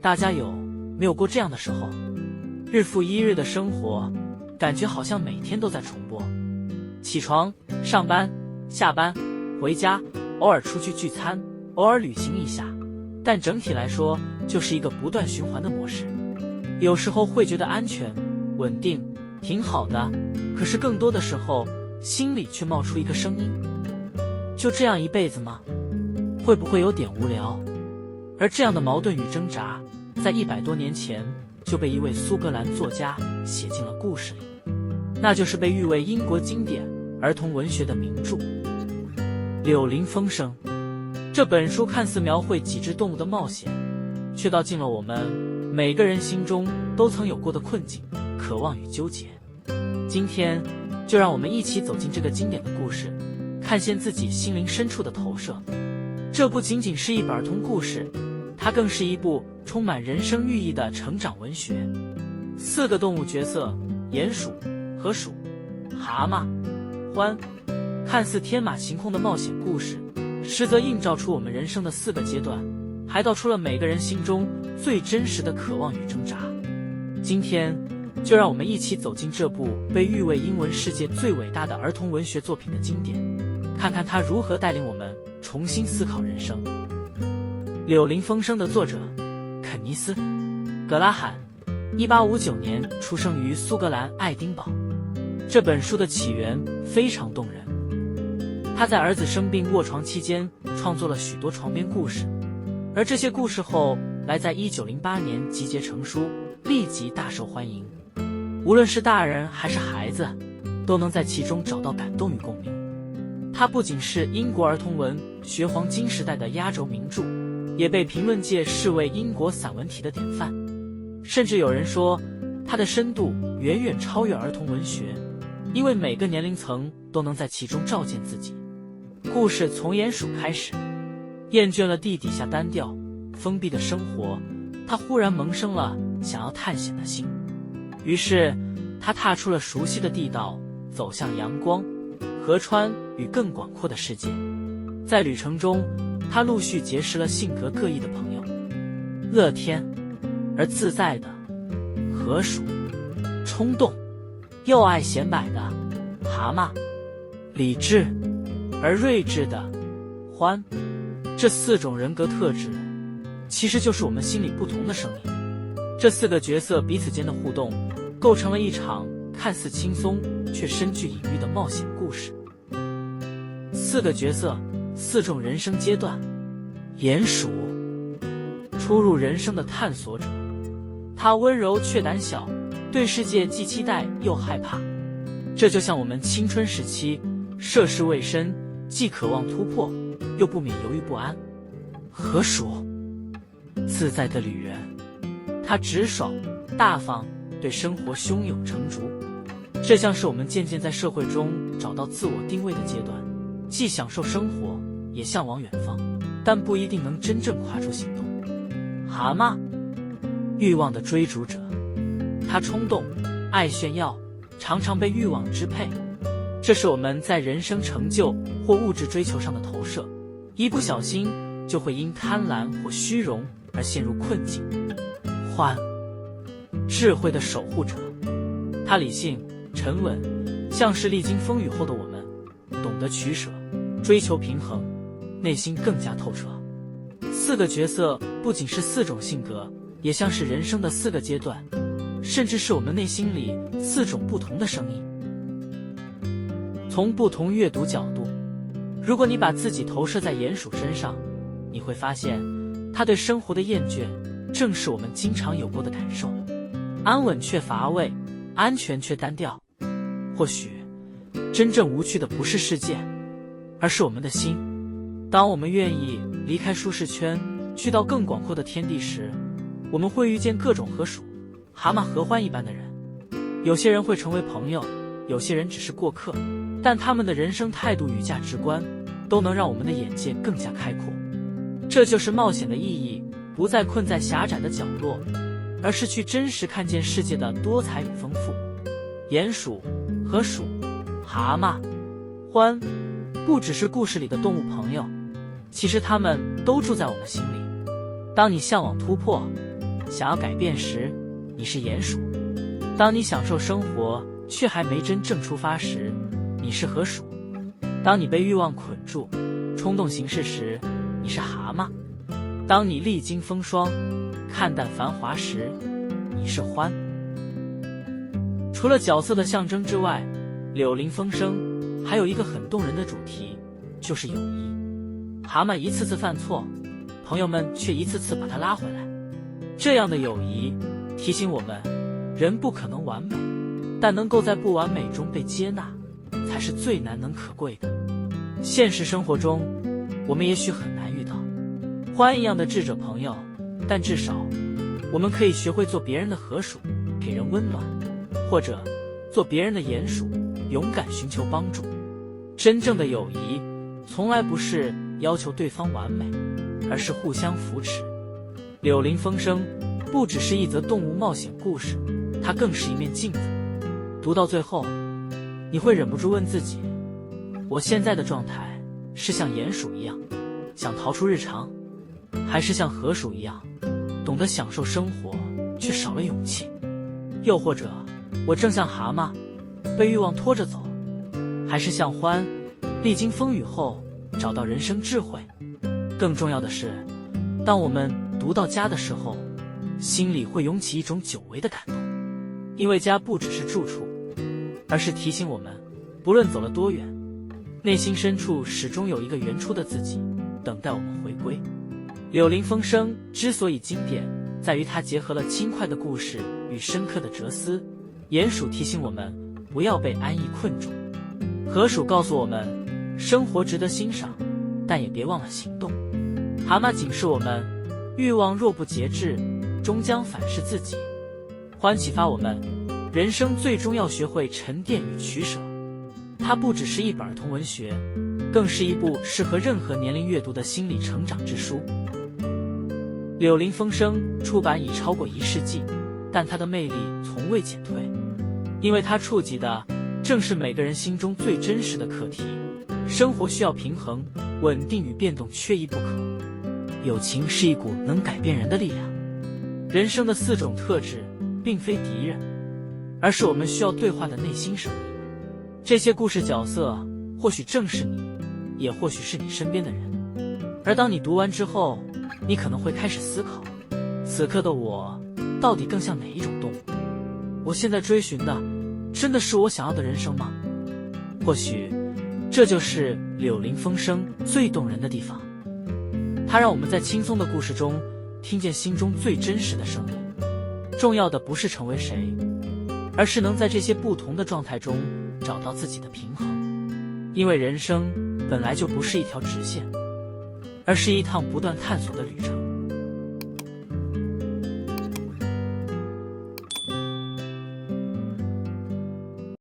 大家有没有过这样的时候？日复一日的生活，感觉好像每天都在重播。起床、上班、下班、回家，偶尔出去聚餐，偶尔旅行一下，但整体来说就是一个不断循环的模式。有时候会觉得安全、稳定，挺好的，可是更多的时候，心里却冒出一个声音：就这样一辈子吗？会不会有点无聊？而这样的矛盾与挣扎，在100多年前就被一位苏格兰作家写进了故事里，那就是被誉为英国经典儿童文学的名著《柳林风声》。这本书看似描绘几只动物的冒险，却道尽了我们每个人心中都曾有过的困境、渴望与纠结。今天就让我们一起走进这个经典的故事，看见自己心灵深处的投射。这不仅仅是一本儿童故事，它更是一部充满人生寓意的成长文学。4个动物角色：鼹鼠、河鼠、蛤蟆、獾，看似天马行空的冒险故事，实则映照出我们人生的4个阶段，还道出了每个人心中最真实的渴望与挣扎。今天就让我们一起走进这部被誉为英文世界最伟大的儿童文学作品的经典，看看它如何带领我们重新思考人生。《柳林风声》的作者肯尼斯·格拉罕，1859年出生于苏格兰爱丁堡。这本书的起源非常动人，他在儿子生病卧床期间创作了许多床边故事，而这些故事后来在1908年集结成书，立即大受欢迎。无论是大人还是孩子，都能在其中找到感动与共鸣。它不仅是英国儿童文学黄金时代的压轴名著，也被评论界视为英国散文体的典范。甚至有人说，它的深度远远超越儿童文学，因为每个年龄层都能在其中照见自己。故事从鼹鼠开始，厌倦了地底下单调封闭的生活，他忽然萌生了想要探险的心。于是他踏出了熟悉的地道，走向阳光、河川与更广阔的世界。在旅程中，他陆续结识了性格各异的朋友：乐天而自在的河鼠，冲动又爱显摆的蛤蟆，理智而睿智的獾。这4种人格特质，其实就是我们心里不同的声音。这4个角色彼此间的互动，构成了一场看似轻松却深具隐喻的冒险故事。4个角色，4种人生阶段。鼹鼠，初入人生的探索者，他温柔却胆小，对世界既期待又害怕。这就像我们青春时期，涉世未深，既渴望突破，又不免犹豫不安。河鼠，自在的旅人，他直爽大方，对生活胸有成竹。这像是我们渐渐在社会中找到自我定位的阶段，既享受生活，也向往远方，但不一定能真正跨出行动。蛤蟆，欲望的追逐者，他冲动，爱炫耀，常常被欲望支配。这是我们在人生成就或物质追求上的投射，一不小心就会因贪婪或虚荣而陷入困境。獾，智慧的守护者，他理性沉稳，像是历经风雨后的我们，懂得取舍，追求平衡，内心更加透彻。4个角色不仅是4种性格，也像是人生的4个阶段，甚至是我们内心里4种不同的声音。从不同阅读角度，如果你把自己投射在鼹鼠身上，你会发现他对生活的厌倦正是我们经常有过的感受。安稳却乏味，安全却单调。或许真正无趣的不是世界，而是我们的心。当我们愿意离开舒适圈，去到更广阔的天地时，我们会遇见各种河鼠、蛤蟆和獾一般的人。有些人会成为朋友，有些人只是过客，但他们的人生态度与价值观都能让我们的眼界更加开阔。这就是冒险的意义，不再困在狭窄的角落，而是去真实看见世界的多彩与丰富。鼹鼠、河鼠、蛤蟆、獾，不只是故事里的动物朋友，其实他们都住在我们心里。当你向往突破，想要改变时，你是鼹鼠；当你享受生活却还没真正出发时，你是河鼠；当你被欲望捆住，冲动行事时，你是蛤蟆；当你历经风霜，看淡繁华时，你是獾。除了角色的象征之外，柳林风声还有一个很动人的主题，就是友谊。蛤蟆一次次犯错，朋友们却一次次把他拉回来。这样的友谊提醒我们，人不可能完美，但能够在不完美中被接纳，才是最难能可贵的。现实生活中，我们也许很难遇到獾一样的智者朋友，但至少我们可以学会做别人的河鼠，给人温暖，或者做别人的鼹鼠，勇敢寻求帮助。真正的友谊从来不是要求对方完美，而是互相扶持。柳林风声不只是一则动物冒险故事，它更是一面镜子。读到最后，你会忍不住问自己，我现在的状态是像鼹鼠一样想逃出日常，还是像河鼠一样懂得享受生活却少了勇气？又或者我正像蛤蟆被欲望拖着走，还是像獾历经风雨后找到人生智慧？更重要的是，当我们读到家的时候，心里会涌起一种久违的感动，因为家不只是住处，而是提醒我们，不论走了多远，内心深处始终有一个原初的自己等待我们回归。柳林风声之所以经典，在于它结合了轻快的故事与深刻的哲思。鼹鼠提醒我们不要被安逸困住，河鼠告诉我们生活值得欣赏，但也别忘了行动。蛤蟆警示我们，欲望若不节制，终将反噬自己。獾启发我们，人生最终要学会沉淀与取舍。它不只是一本儿童文学，更是一部适合任何年龄阅读的心理成长之书。柳林风声出版已超过1世纪，但它的魅力从未减退，因为它触及的正是每个人心中最真实的课题。生活需要平衡，稳定与变动缺一不可。友情是一股能改变人的力量。人生的4种特质并非敌人，而是我们需要对话的内心声音。这些故事角色或许正是你，也或许是你身边的人。而当你读完之后，你可能会开始思考，此刻的我到底更像哪一种动物？我现在追寻的真的是我想要的人生吗？或许这就是柳林风声最动人的地方，它让我们在轻松的故事中听见心中最真实的声音。重要的不是成为谁，而是能在这些不同的状态中找到自己的平衡。因为人生本来就不是一条直线，而是一趟不断探索的旅程。